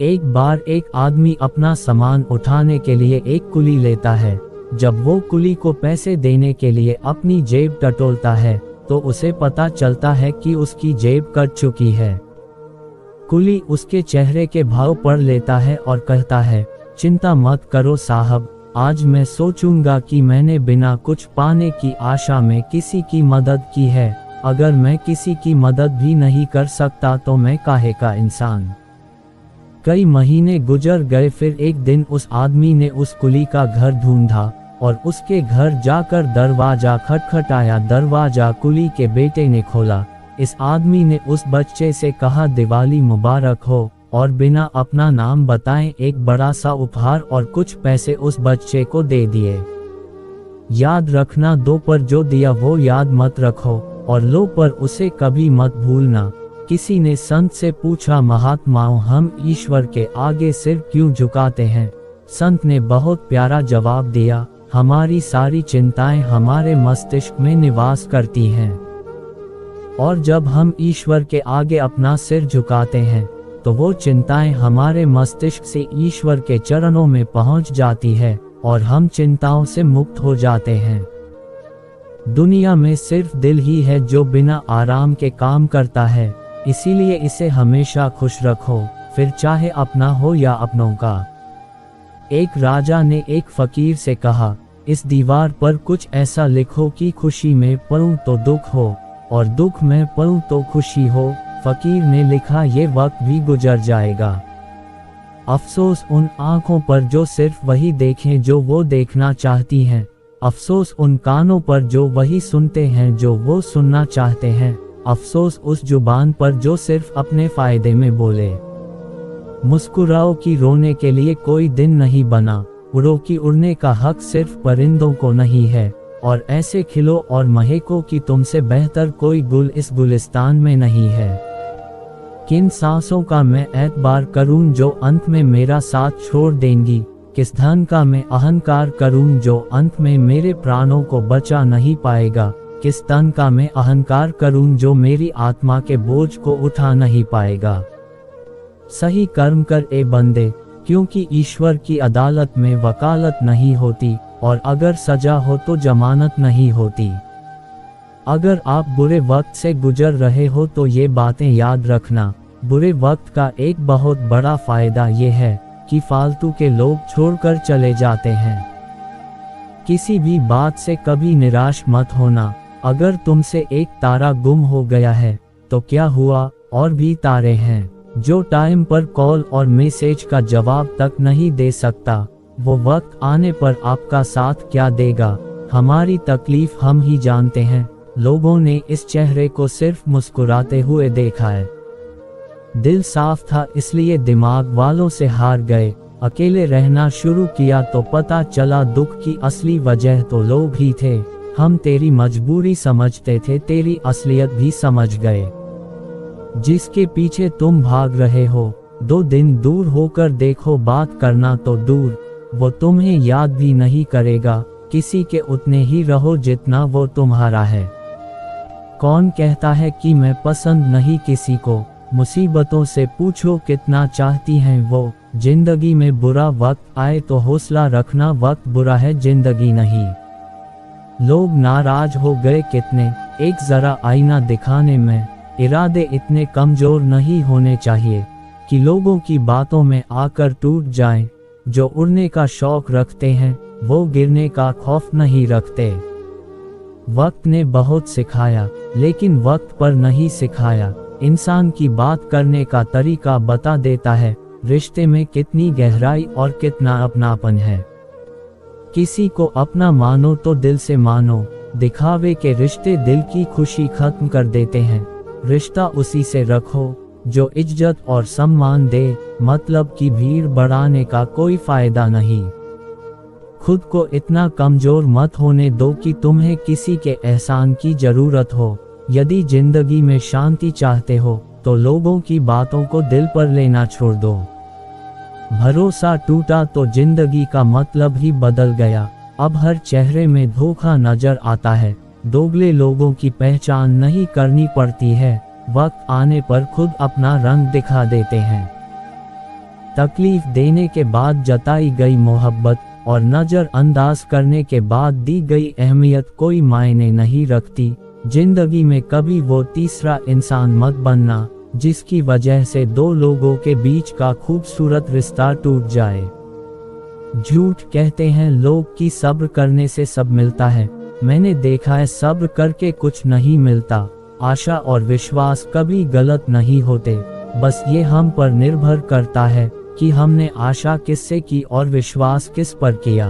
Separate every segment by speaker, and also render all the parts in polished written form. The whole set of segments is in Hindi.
Speaker 1: एक बार एक आदमी अपना सामान उठाने के लिए एक कुली लेता है। जब वो कुली को पैसे देने के लिए अपनी जेब टटोलता है तो उसे पता चलता है कि उसकी जेब कट चुकी है। कुली उसके चेहरे के भाव पढ़ लेता है और कहता है, चिंता मत करो साहब, आज मैं सोचूंगा कि मैंने बिना कुछ पाने की आशा में किसी की मदद की है। अगर मैं किसी की मदद भी नहीं कर सकता तो मैं काहे का इंसान। कई महीने गुजर गए। फिर एक दिन उस आदमी ने उस कुली का घर ढूंढा और उसके घर जाकर दरवाजा खटखटाया। दरवाजा कुली के बेटे ने खोला। इस आदमी ने उस बच्चे से कहा, दिवाली मुबारक हो, और बिना अपना नाम बताए एक बड़ा सा उपहार और कुछ पैसे उस बच्चे को दे दिए। याद रखना, दो पर जो दिया वो याद मत रखो और लो पर उसे कभी मत भूलना। किसी ने संत से पूछा, महात्माओं हम ईश्वर के आगे सिर क्यों झुकाते हैं? संत ने बहुत प्यारा जवाब दिया, हमारी सारी चिंताएं हमारे मस्तिष्क में निवास करती हैं, और जब हम ईश्वर के आगे अपना सिर झुकाते हैं तो वो चिंताएं हमारे मस्तिष्क से ईश्वर के चरणों में पहुंच जाती है और हम चिंताओं से मुक्त हो जाते हैं। दुनिया में सिर्फ दिल ही है जो बिना आराम के काम करता है, इसीलिए इसे हमेशा खुश रखो, फिर चाहे अपना हो या अपनों का। एक राजा ने एक फकीर से कहा, इस दीवार पर कुछ ऐसा लिखो कि खुशी में पढूं तो दुख हो और दुख में पढूं तो खुशी हो। फकीर ने लिखा, ये वक्त भी गुजर जाएगा। अफसोस उन आंखों पर जो सिर्फ वही देखें जो वो देखना चाहती हैं। अफसोस उन कानों पर जो वही सुनते हैं जो वो सुनना चाहते हैं। अफसोस उस जुबान पर जो सिर्फ अपने फायदे में बोले। मुस्कुराओ कि रोने के लिए कोई दिन नहीं बना, उड़ो कि उड़ने का हक सिर्फ परिंदों को नहीं है, और ऐसे खिलो और महको कि तुमसे बेहतर कोई गुल इस गुलिस्तान में नहीं है। किन सांसों का मैं एतबार करूं जो अंत में मेरा साथ छोड़ देंगी? किस धन का मैं अहंकार करूं जो अंत में मेरे प्राणों को बचा नहीं पाएगा? किस तन का मैं अहंकार करूं जो मेरी आत्मा के बोझ को उठा नहीं पाएगा? सही कर्म कर ए बंदे, क्योंकि ईश्वर की अदालत में वकालत नहीं होती, और अगर सजा हो तो जमानत नहीं होती। अगर आप बुरे वक्त से गुजर रहे हो तो ये बातें याद रखना। बुरे वक्त का एक बहुत बड़ा फायदा ये है कि फालतू के लोग छोड़कर चले जाते हैं। किसी भी बात से कभी निराश मत होना। अगर तुमसे एक तारा गुम हो गया है तो क्या हुआ, और भी तारे हैं। जो टाइम पर कॉल और मैसेज का जवाब तक नहीं दे सकता, वो वक्त आने पर आपका साथ क्या देगा? हमारी तकलीफ हम ही जानते हैं। लोगों ने इस चेहरे को सिर्फ मुस्कुराते हुए देखा है। दिल साफ था इसलिए दिमाग वालों से हार गए। अकेले रहना शुरू किया तो पता चला दुख की असली वजह तो लोग ही थे। हम तेरी मजबूरी समझते थे, तेरी असलियत भी समझ गए। जिसके पीछे तुम भाग रहे हो, 2 दिन दूर होकर देखो, बात करना तो दूर, वो तुम्हें याद भी नहीं करेगा। किसी के उतने ही रहो जितना वो तुम्हारा है। कौन कहता है कि मैं पसंद नहीं किसी को? मुसीबतों से पूछो कितना चाहती हैं वो। जिंदगी में बुरा वक्त आए तो हौसला रखना, वक्त बुरा है जिंदगी नहीं। लोग नाराज हो गए कितने, एक जरा आईना दिखाने में। इरादे इतने कमजोर नहीं होने चाहिए कि लोगों की बातों में आकर टूट जाएं। जो उड़ने का शौक रखते हैं वो गिरने का खौफ नहीं रखते। वक्त ने बहुत सिखाया लेकिन वक्त पर नहीं सिखाया। इंसान की बात करने का तरीका बता देता है रिश्ते में कितनी गहराई और कितना अपनापन है। किसी को अपना मानो तो दिल से मानो। दिखावे के रिश्ते दिल की खुशी खत्म कर देते हैं। रिश्ता उसी से रखो जो इज्जत और सम्मान दे। मतलब की भीड़ बढ़ाने का कोई फायदा नहीं। खुद को इतना कमजोर मत होने दो कि तुम्हें किसी के एहसान की जरूरत हो। यदि जिंदगी में शांति चाहते हो तो लोगों की बातों को दिल पर लेना छोड़ दो। भरोसा टूटा तो जिंदगी का मतलब ही बदल गया। अब हर चेहरे में धोखा नजर आता है। दोगले लोगों की पहचान नहीं करनी पड़ती है, वक्त आने पर खुद अपना रंग दिखा देते हैं। तकलीफ देने के बाद जताई गई मोहब्बत और नज़रअंदाज करने के बाद दी गई अहमियत कोई मायने नहीं रखती। जिंदगी में कभी वो तीसरा इंसान मत बनना जिसकी वजह से दो लोगों के बीच का खूबसूरत रिश्ता टूट जाए। झूठ कहते हैं लोग कि सब्र करने से सब मिलता है। मैंने देखा है सब्र करके कुछ नहीं मिलता। आशा और विश्वास कभी गलत नहीं होते, बस ये हम पर निर्भर करता है कि हमने आशा किससे की और विश्वास किस पर किया।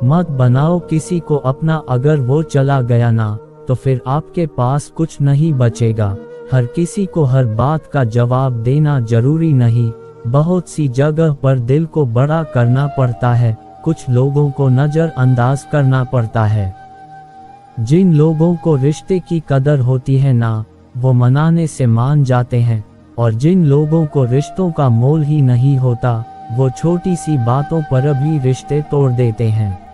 Speaker 1: मत बनाओ किसी को अपना, अगर वो चला गया ना तो फिर आपके पास कुछ नहीं बचेगा। हर किसी को हर बात का जवाब देना जरूरी नहीं। बहुत सी जगह पर दिल को बड़ा करना पड़ता है, कुछ लोगों को नज़रअंदाज करना पड़ता है। जिन लोगों को रिश्ते की कदर होती है ना, वो मनाने से मान जाते हैं, और जिन लोगों को रिश्तों का मोल ही नहीं होता, वो छोटी सी बातों पर भी रिश्ते तोड़ देते हैं।